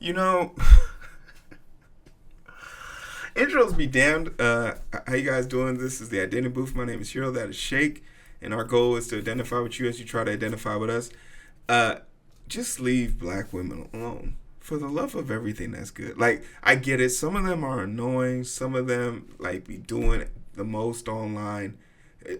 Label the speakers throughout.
Speaker 1: You know, intros be damned. How you guys doing? This is the Identity Booth. My name is Hero. That is Shake, and our goal is to identify with you as you try to identify with us. Just leave black women alone. For the love of everything that's good. Like, I get it. Some of them are annoying. Some of them, like, be doing the most online.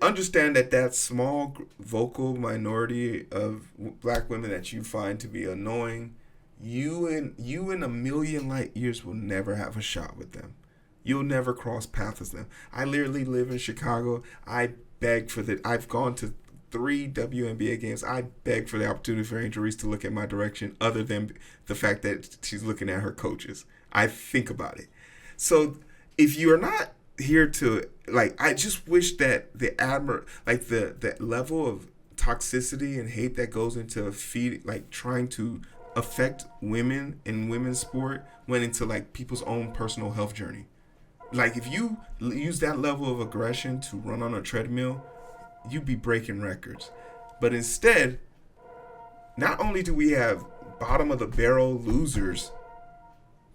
Speaker 1: Understand that small vocal minority of black women that you find to be annoying, you in a million light years will never have a shot with them. You'll never cross paths with them. I literally live in Chicago. I beg for the. I've gone to 3 WNBA games. I beg for the opportunity for Angel Reese to look in my direction, other than the fact that she's looking at her coaches. I think about it. So if you are not here to, like, I just wish that the level of toxicity and hate that goes into trying to affect women in women's sport went into like people's own personal health journey. Like, if you use that level of aggression to run on a treadmill, you'd be breaking records. But instead, not only do we have bottom of the barrel losers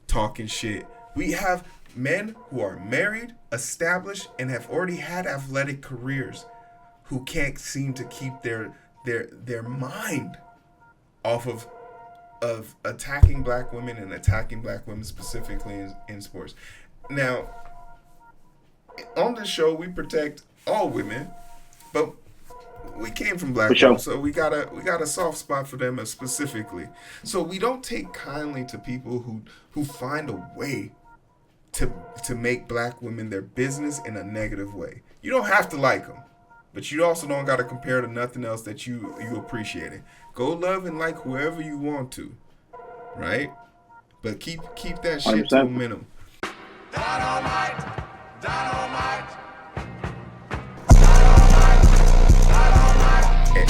Speaker 1: talking shit, we have men who are married, established, and have already had athletic careers who can't seem to keep their mind off of attacking black women and attacking black women specifically in sports. Now, on this show, we protect all women, but we came from black people, so we got a soft spot for them specifically. So we don't take kindly to people who find a way to make black women their business in a negative way. You don't have to like them, but you also don't got to compare to nothing else that you appreciate it. Go love and like whoever you want to, right? But keep that shit 100%. To a minimum. Dynamite, dynamite.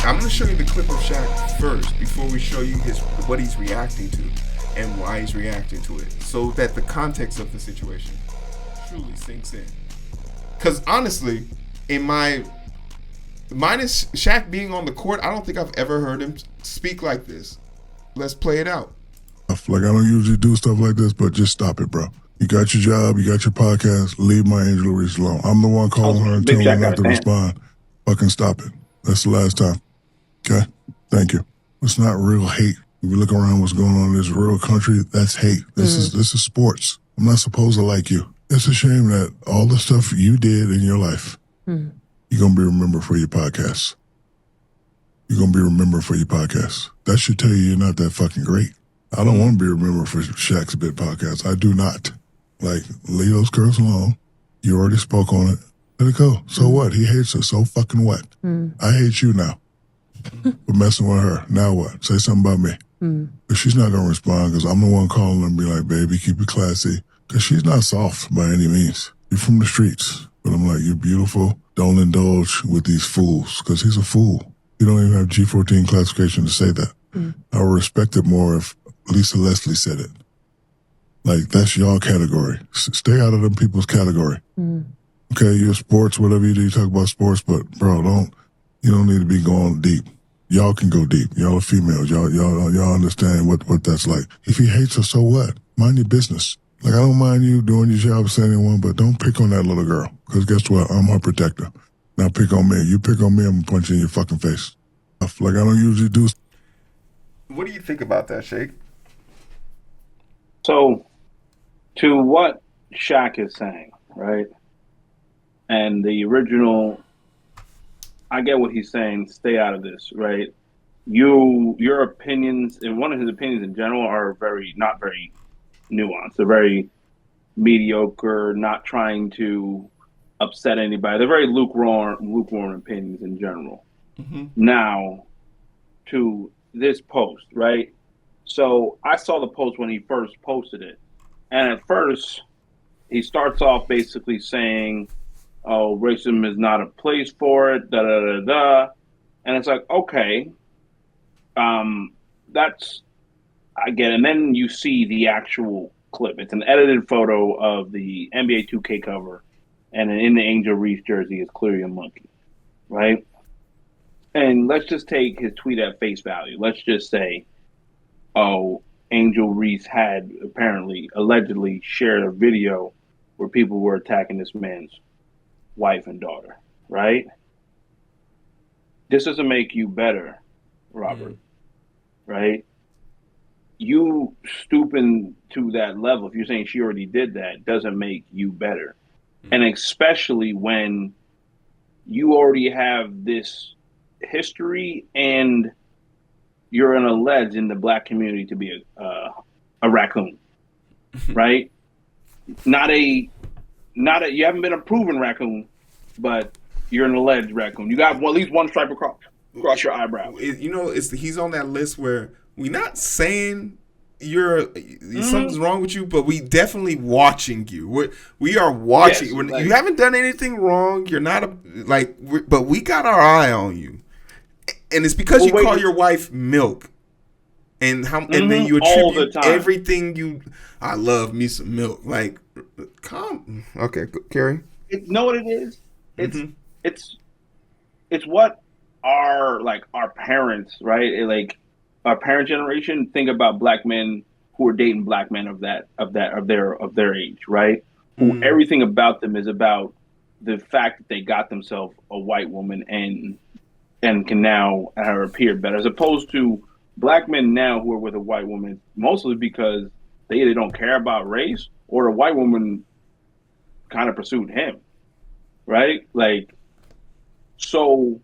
Speaker 1: I'm going to show you the clip of Shaq first before we show you what he's reacting to and why he's reacting to it, so that the context of the situation truly sinks in. Because honestly, minus Shaq being on the court, I don't think I've ever heard him speak like this. Let's play it out.
Speaker 2: Like, I don't usually do stuff like this, but just stop it, bro. You got your job, you got your podcast, leave my Angel Reese alone. I'm the one calling her and telling her not to respond. Fucking stop it. That's the last time. Okay? Thank you. It's not real hate. If you look around what's going on in this real country, that's hate. This is sports. I'm not supposed to like you. It's a shame that all the stuff you did in your life, you're going to be remembered for your podcast. You're going to be remembered for your podcast. That should tell you you're not that fucking great. I don't want to be remembered for Shaq's Bit podcast. I do not. Like, leave those girls alone. You already spoke on it. Let it go. So what? He hates her. So fucking what? I hate you now for messing with her. Now what? Say something about me. But she's not going to respond because I'm the one calling her and be like, baby, keep it classy. Because she's not soft by any means. You're from the streets. But I'm like, you're beautiful. Don't indulge with these fools because he's a fool. You don't even have G14 classification to say that. I would respect it more if Lisa Leslie said it. Like, that's y'all category. Stay out of them people's category. Okay, you're sports, whatever you do, you talk about sports, but bro, you don't need to be going deep. Y'all can go deep. Y'all are females. Y'all understand what that's like. If he hates her, so what? Mind your business. Like, I don't mind you doing your job saying anyone, but don't pick on that little girl. Because guess what? I'm her protector. Now pick on me. You pick on me, I'm gonna punch you in your fucking face. Like, I don't usually do.
Speaker 1: What do you think about that, Shake?
Speaker 3: So, to what Shaq is saying, right? And the original, I get what he's saying, stay out of this, right? Your opinions, and one of his opinions in general, are not very nuanced. They're very mediocre, not trying to upset anybody. They're very lukewarm opinions in general. Now, to this post, right? So I saw the post when he first posted it. And at first, he starts off basically saying, oh, racism is not a place for it, da-da-da-da. And it's like, okay, that's, I get it. And then you see the actual clip. It's an edited photo of the NBA 2K cover. And in the Angel Reese jersey is clearly a monkey, right? And let's just take his tweet at face value. Let's just say, oh, Angel Reese had allegedly shared a video where people were attacking this man's wife and daughter, right? This doesn't make you better, Robert, right? You stooping to that level, if you're saying she already did that, doesn't make you better. And especially when you already have this history and you're an alleged in the black community to be a raccoon, right? Not a you haven't been a proven raccoon, but you're an alleged raccoon. You got at least one stripe across your eyebrow.
Speaker 1: He's on that list where we're not saying something's wrong with you, but we definitely watching you. We are watching. Yes, you haven't done anything wrong. You're not but we got our eye on you. And it's because you call your wife milk, and then you attribute everything I love me some milk. Like, calm. Okay, Carrie.
Speaker 3: Know what it is? It's what our parents, right? Like our parent generation think about black men who are dating black men of their age, right? Who everything about them is about the fact that they got themselves a white woman and can now appear better, as opposed to black men now who are with a white woman, mostly because they either don't care about race or the white woman kind of pursued him, right? Like, so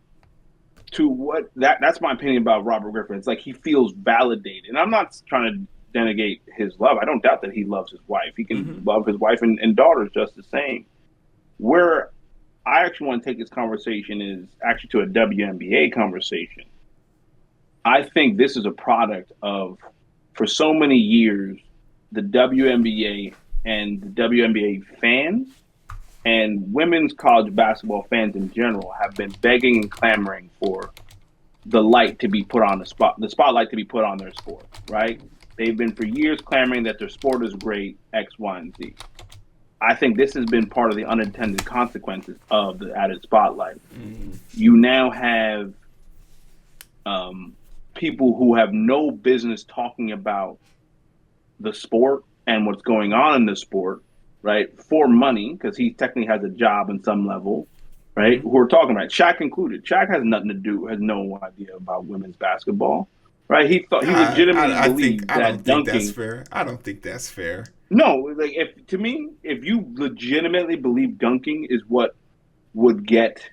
Speaker 3: to what that's my opinion about Robert Griffin. It's like he feels validated, and I'm not trying to denegate his love. I don't doubt that he loves his wife. He can love his wife and daughters just the same. Where I actually want to take this conversation is actually to a WNBA conversation. I think this is a product of, for so many years, the WNBA and the WNBA fans and women's college basketball fans in general have been begging and clamoring for the light to be put on the spotlight to be put on their sport, right? They've been for years clamoring that their sport is great, X, Y, and Z. I think this has been part of the unintended consequences of the added spotlight. You now have people who have no business talking about the sport and what's going on in the sport, right? For money, because he technically has a job in some level, right? Who are talking about it. Shaq included. Shaq has nothing to do, has no idea about women's basketball, right? He legitimately believed that dunking. I don't think that's fair.
Speaker 1: I don't think that's fair.
Speaker 3: No, like if you legitimately believe dunking is what would get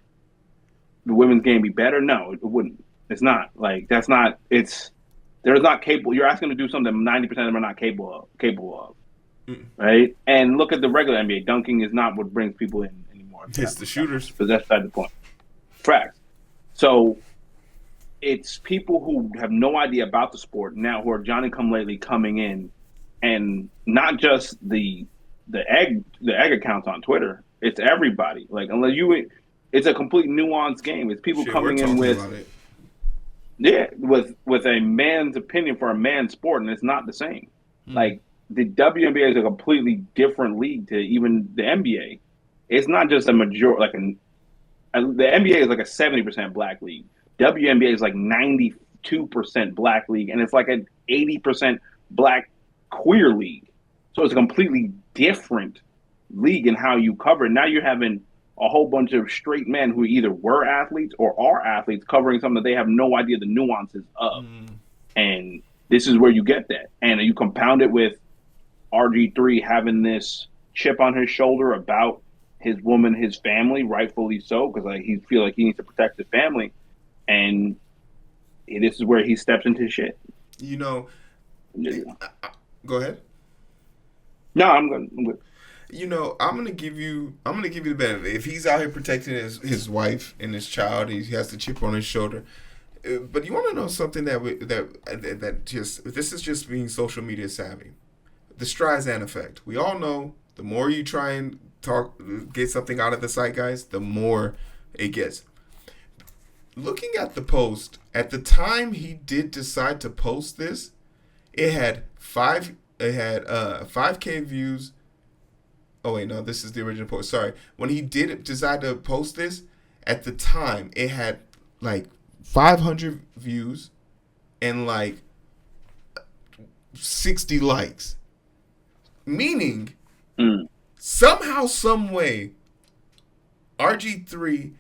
Speaker 3: the women's game be better, no, it wouldn't. It's not. Like that's not. They're not capable. You're asking them to do something 90% of them are not capable of, right? And look at the regular NBA. Dunking is not what brings people in anymore.
Speaker 1: It's the shooters.
Speaker 3: Because that's the point. Facts. So it's people who have no idea about the sport now who are Johnny-come-lately coming in. And not just the egg accounts on Twitter. It's everybody. Like it's a complete nuanced game. It's people coming in with a man's opinion for a man's sport, and it's not the same. Like the WNBA is a completely different league to even the NBA. It's not just a majority. The NBA is like a 70% black league. WNBA is like 92% black league, and it's like an 80% black queer league. So it's a completely different league in how you cover it. Now you're having a whole bunch of straight men who either were athletes or are athletes covering something that they have no idea the nuances of. And this is where you get that. And you compound it with RG3 having this chip on his shoulder about his woman, his family, rightfully so, because he feel like he needs to protect his family. And this is where he steps into shit.
Speaker 1: Go ahead.
Speaker 3: No, I'm good.
Speaker 1: I'm gonna give you the benefit. If he's out here protecting his wife and his child, he has the chip on his shoulder. But you want to know something that this is just being social media savvy. The Streisand effect. We all know the more you try and get something out of the zeitgeist, the more it gets. Looking at the post, at the time he did decide to post this, it had 5K views. Oh wait, no, this is the original post. Sorry. When he did decide to post this, at the time it had like 500 views and like 60 likes. Meaning, somehow, some way, RG3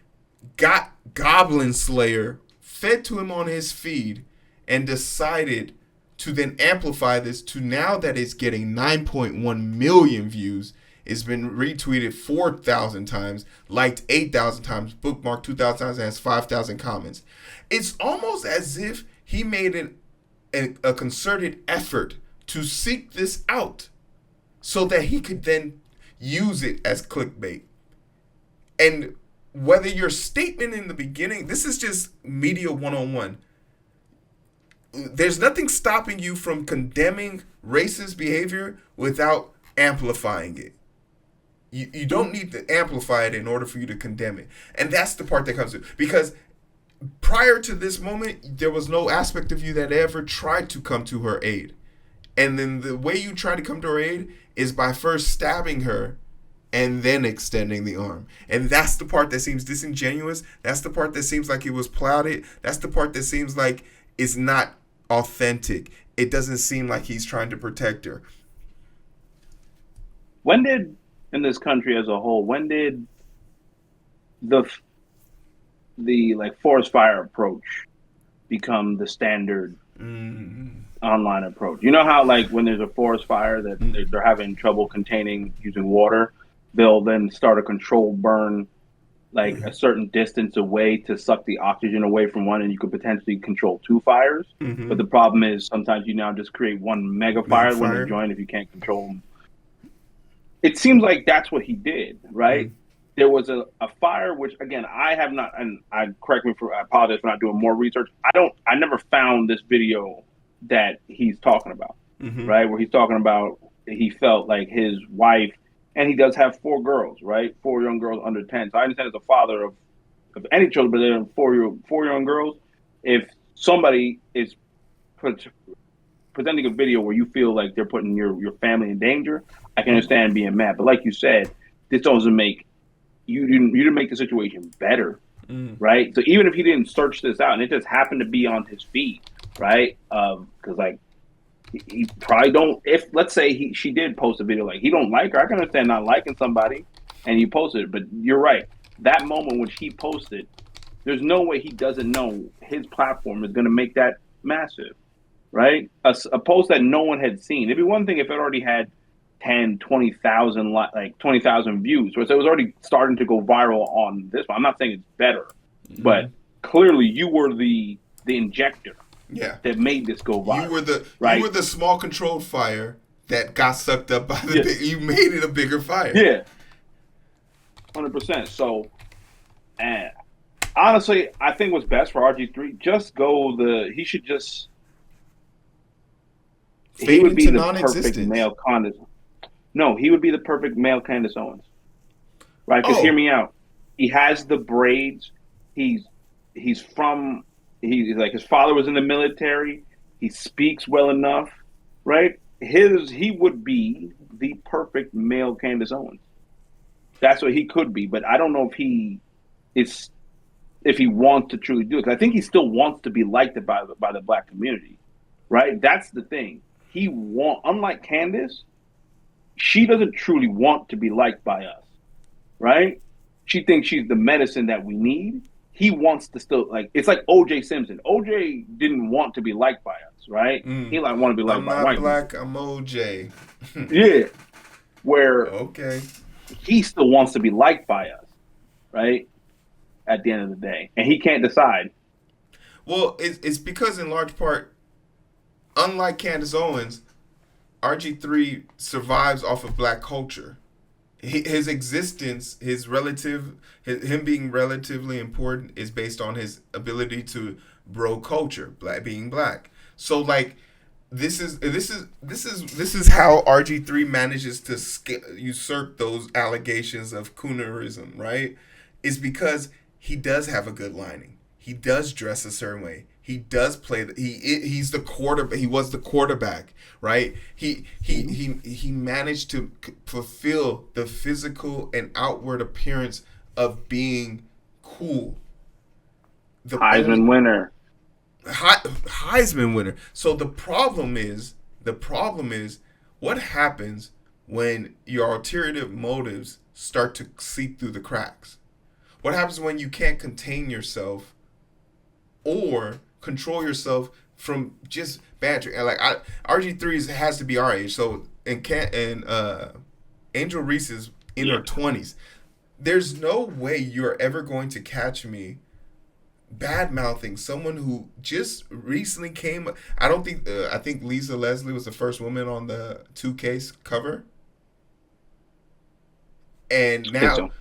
Speaker 1: got Goblin Slayer fed to him on his feed and decided to then amplify this to now that it's getting 9.1 million views. It's been retweeted 4,000 times, liked 8,000 times, bookmarked 2,000 times, and has 5,000 comments. It's almost as if he made a concerted effort to seek this out so that he could then use it as clickbait. And whether your statement in the beginning, this is just media 101. There's nothing stopping you from condemning racist behavior without amplifying it. You don't need to amplify it in order for you to condemn it. And that's the part that comes to, because prior to this moment, there was no aspect of you that ever tried to come to her aid. And then the way you try to come to her aid is by first stabbing her and then extending the arm. And that's the part that seems disingenuous. That's the part that seems like it was plotted. That's the part that seems like it's not authentic. It doesn't seem like he's trying to protect her.
Speaker 3: When did, in this country as a whole, when did the like forest fire approach become the standard online approach? You know how, like, when there's a forest fire that they're having trouble containing using water, they'll then start a controlled burn like a certain distance away to suck the oxygen away from one, and you could potentially control two fires. But the problem is sometimes you now just create one mega fire when they join if you can't control them. It seems like that's what he did, right? There was a fire, which, again, I have not, and I apologize for not doing more research. I never found this video that he's talking about, right? Where he's talking about he felt like his wife, and he does have 4 girls, right? 4 young girls under 10. So I understand as a father of any children, but they're 4 young girls. If somebody is presenting a video where you feel like they're putting your family in danger, I can understand being mad. But like you said, this doesn't make you didn't make the situation better, right? So even if he didn't search this out and it just happened to be on his feed, right? Because like he probably don't. If let's say she did post a video like he don't like her, I can understand not liking somebody, and he posted it. But you're right. That moment when he posted, there's no way he doesn't know his platform is going to make that massive, right? A post that no one had seen. It'd be one thing if it already had 10, 20,000, like 20,000 views. So it was already starting to go viral on this one. I'm not saying it's better, but clearly you were the injector that made this go viral.
Speaker 1: You were the small controlled fire that got sucked up by the big, you made it a bigger fire.
Speaker 3: Yeah. 100%. So, and honestly, I think what's best for RG3, he should just
Speaker 1: fade
Speaker 3: he would be
Speaker 1: into
Speaker 3: the perfect male Candace. No, he would be the perfect male Candace Owens. Right? Because hear me out. He has the braids. He's like, his father was in the military. He speaks well enough, right? He would be the perfect male Candace Owens. That's what he could be, but I don't know if he wants to truly do it. 'Cause I think he still wants to be liked by the black community, right? That's the thing. Unlike Candace, she doesn't truly want to be liked by us, right? She thinks she's the medicine that we need. He wants to still, like, it's like O.J. Simpson. O.J. didn't want to be liked by us, right? He like want to be liked by white people.
Speaker 1: I'm not black, I'm O.J.
Speaker 3: Yeah. Where he still wants to be liked by us, right? At the end of the day. And he can't decide.
Speaker 1: Well, it's because in large part, unlike Candace Owens, RG3 survives off of black culture. His existence, him being relatively important is based on his ability to bro culture, being black. So like, this is how RG3 manages to usurp those allegations of coonerism, right? Is because he does have a good lining. He does dress a certain way. He does play. He's the quarterback. He was the quarterback, right? He managed to fulfill the physical and outward appearance of being cool.
Speaker 3: Heisman winner.
Speaker 1: Heisman winner. So the problem is The problem is what happens when your ulterior motives start to seep through the cracks. What happens when you can't contain yourself or control yourself from just banter? And like RG3 has to be our age, so and Angel Reese is in her 20s. There's no way you're ever going to catch me bad mouthing someone who just recently came. I don't think I think Lisa Leslie was the first woman on the 2K cover, and now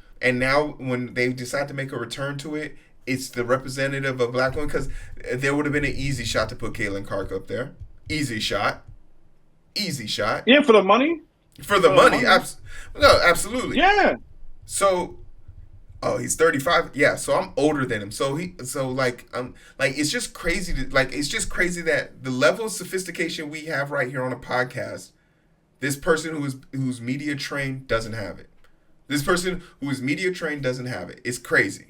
Speaker 1: when they decide to make a return to it, it's the representative of black women, because there would have been an easy shot to put Caitlin Clark up there. Easy shot.
Speaker 3: Yeah, for the money.
Speaker 1: For the money. No, absolutely.
Speaker 3: Yeah.
Speaker 1: So, he's 35. Yeah, so I'm older than him. So it's just crazy that the level of sophistication we have right here on a podcast, this person who's media trained doesn't have it. This person who is media trained doesn't have it. It's crazy.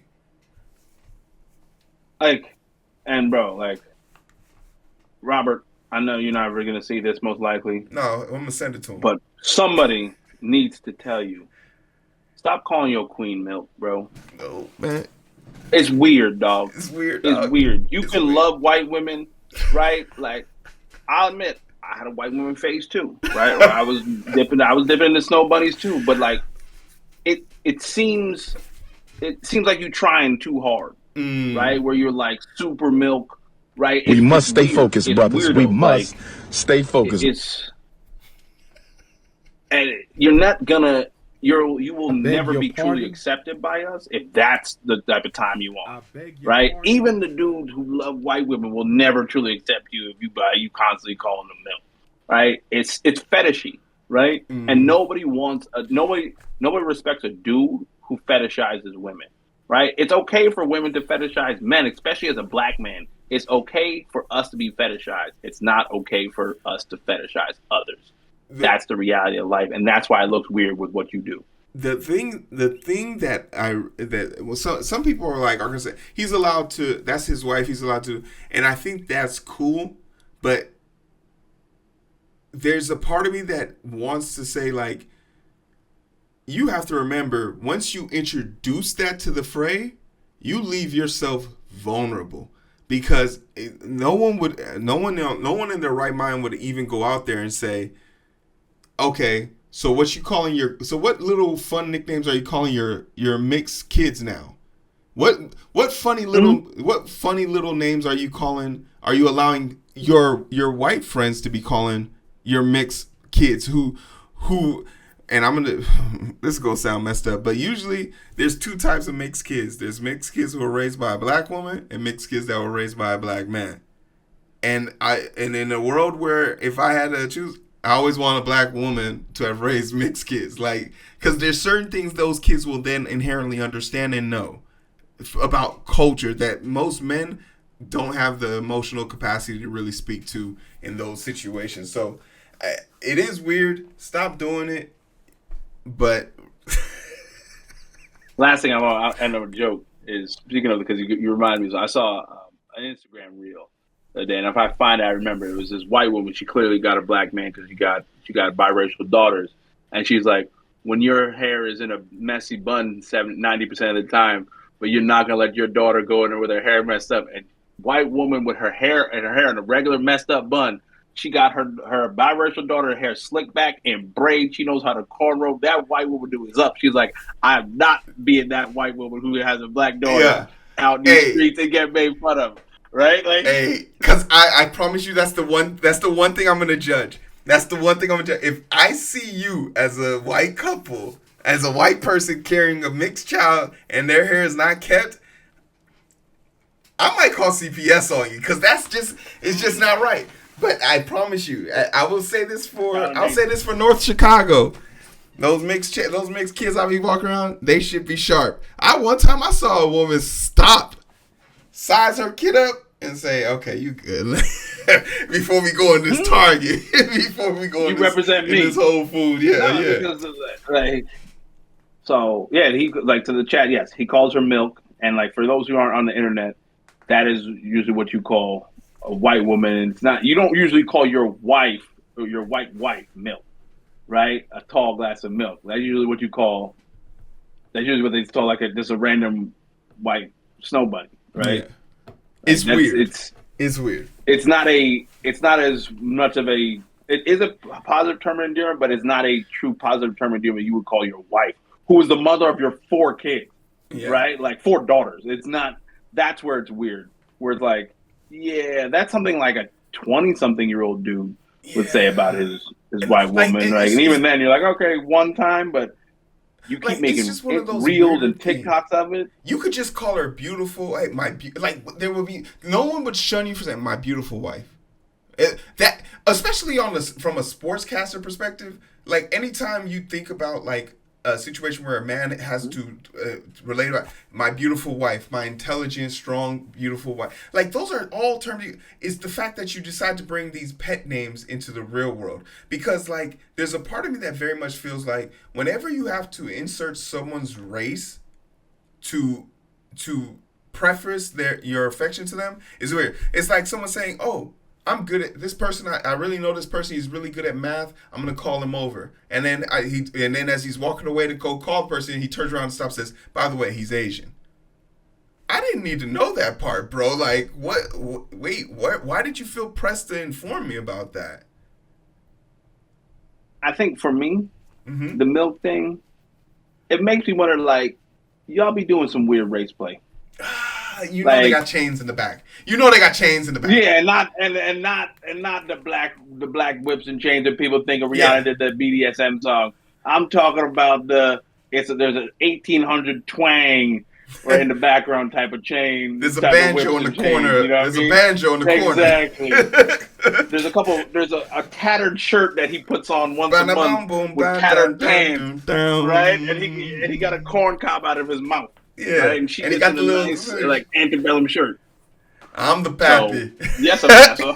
Speaker 3: Robert, I know you're not ever gonna see this, most likely.
Speaker 1: No, I'm gonna send it to him.
Speaker 3: But somebody needs to tell you. Stop calling your queen milk, bro.
Speaker 1: No, man.
Speaker 3: It's weird, dog.
Speaker 1: It's weird.
Speaker 3: It's weird. You can love white women, right? Like, I'll admit, I had a white woman phase too, right? Or I was dipping in the snow bunnies too. But like, it seems like you're trying too hard, right? Where you're like super milk, right?
Speaker 4: We must stay focused, brothers. We must stay focused.
Speaker 3: And you're not gonna. You will never be truly accepted by us if that's the type of time you want, right? Even the dudes who love white women will never truly accept you if you constantly calling them milk, right? It's fetishy, right? And nobody respects a dude who fetishizes women, right? It's okay for women to fetishize men, especially as a black man. It's okay for us to be fetishized. It's not okay for us to fetishize others. That's the reality of life, and that's why it looks weird with what you do.
Speaker 1: The thing some people are gonna say he's allowed to. That's his wife. He's allowed to, and I think that's cool. But there's a part of me that wants to say, like, you have to remember, once you introduce that to the fray, you leave yourself vulnerable, because no one in their right mind would even go out there and say, okay, so what little fun nicknames are you calling your mixed kids now? What funny little names are you allowing your white friends to be calling your mixed kids who and this is gonna sound messed up, but usually there's two types of mixed kids. There's mixed kids who were raised by a black woman and mixed kids that were raised by a black man. And in a world where if I had to choose, I always want a black woman to have raised mixed kids, like, because there's certain things those kids will then inherently understand and know about culture that most men don't have the emotional capacity to really speak to in those situations. So it is weird. Stop doing it. But
Speaker 3: last thing I'll end on a joke is, speaking of, because you remind me, so I saw an Instagram reel the other day, and if I find it, I remember it was this white woman. She clearly got a black man because she got biracial daughters, and she's like, when your hair is in a messy bun 90% of the time, but you're not gonna let your daughter go in there with her hair messed up. And white woman with her hair in a regular messed up bun, she got her biracial daughter hair slicked back and braid. She knows how to cornrow. That white woman do is up. She's like, I'm not being that white woman who has a black daughter out in the streets and get made fun of. Right? Like,
Speaker 1: because I promise you that's the one thing I'm gonna judge. That's the one thing I'm gonna judge. If I see you as a white couple, as a white person carrying a mixed child and their hair is not kept, I might call CPS on you, because it's just not right. But I promise you, I will say this for North Chicago. Those mixed kids I be walking around, they should be sharp. One time I saw a woman stop, size her kid up, and say, "Okay, you good." Before we go in this Target, before we go in this Whole Food,
Speaker 3: because of that, like, so he, like, to the chat, yes, he calls her milk, and like, for those who aren't on the internet, that is usually what you call a white woman. And it's not, you don't usually call your wife your white wife milk, right? A tall glass of milk. That's usually what you call. That's usually what they call like just a random white snow bunny, right?
Speaker 1: Yeah. It's weird. It's weird.
Speaker 3: It's not as much of a. It is a positive term of endearment, but it's not a true positive term of endearment you would call your wife, who is the mother of your 4 kids, right? Like 4 daughters. It's not. That's where it's weird. Where it's like, yeah, that's something like a 20-something-year-old dude would say about his white woman, right? And even then, you're like, okay, one time, but you keep making reels and TikToks of it.
Speaker 1: You could just call her beautiful. Like there would be no one would shun you for saying my beautiful wife. That especially from a sportscaster perspective. Like anytime you think about like a situation where a man has to relate about my beautiful wife, my intelligent, strong, beautiful wife. Like those are all terms. It's the fact that you decide to bring these pet names into the real world. Because like there's a part of me that very much feels like whenever you have to insert someone's race to preface your affection to them, is weird. It's like someone saying, oh, I'm good at this person. I really know this person. He's really good at math. I'm gonna call him over, and then as he's walking away to go call the person, he turns around and stops. And says, "By the way, he's Asian." I didn't need to know that part, bro. Like, what? Wait, what? Why did you feel pressed to inform me about that?
Speaker 3: I think for me, the milk thing, it makes me wonder. Like, y'all be doing some weird race play.
Speaker 1: You know they got chains in the back. You know they got chains in the back.
Speaker 3: Yeah, not the black whips and chains that people think of Rihanna did the BDSM song. I'm talking about there's an 1800 twang right in the background type of chain.
Speaker 1: There's a banjo in the corner. There's a banjo in the corner.
Speaker 3: Exactly. There's a tattered shirt that he puts on once a month with tattered pants, right? And he got a corn cob out of his mouth.
Speaker 1: Yeah,
Speaker 3: right? And she got the little nice, like antebellum shirt.
Speaker 1: I'm the pappy.
Speaker 3: So, yes, master.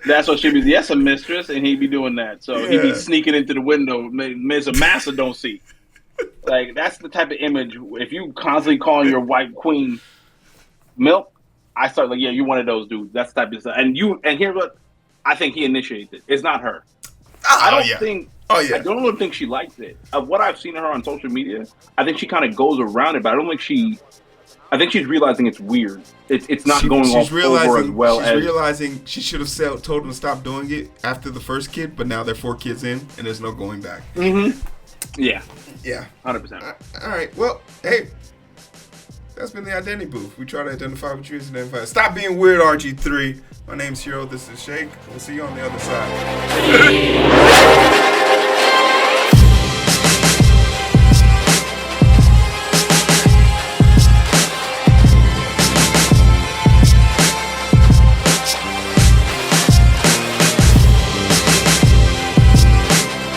Speaker 3: That's what she be. Yes, a mistress, and he be doing that. So he be sneaking into the window. Miss a master don't see. Like that's the type of image. If you constantly calling your white queen milk, I start like, yeah, you're one of those dudes. That's the type of stuff. And here's what I think he initiated it. It's not her. I don't think. Oh yeah. I don't really think she likes it. Of what I've seen of her on social media, I think she kind of goes around it, but I don't think I think she's realizing it's weird. It's not going off over as well as.
Speaker 1: She's realizing she should have told him to stop doing it after the first kid, but now they're 4 kids in, and there's no going back.
Speaker 3: Mm-hmm. Yeah.
Speaker 1: Yeah.
Speaker 3: 100%.
Speaker 1: All right. Well, hey, that's been the Identity Booth. We try to identify what you is and identify. Stop being weird, RG3. My name's Hero. This is Shake. We'll see you on the other side.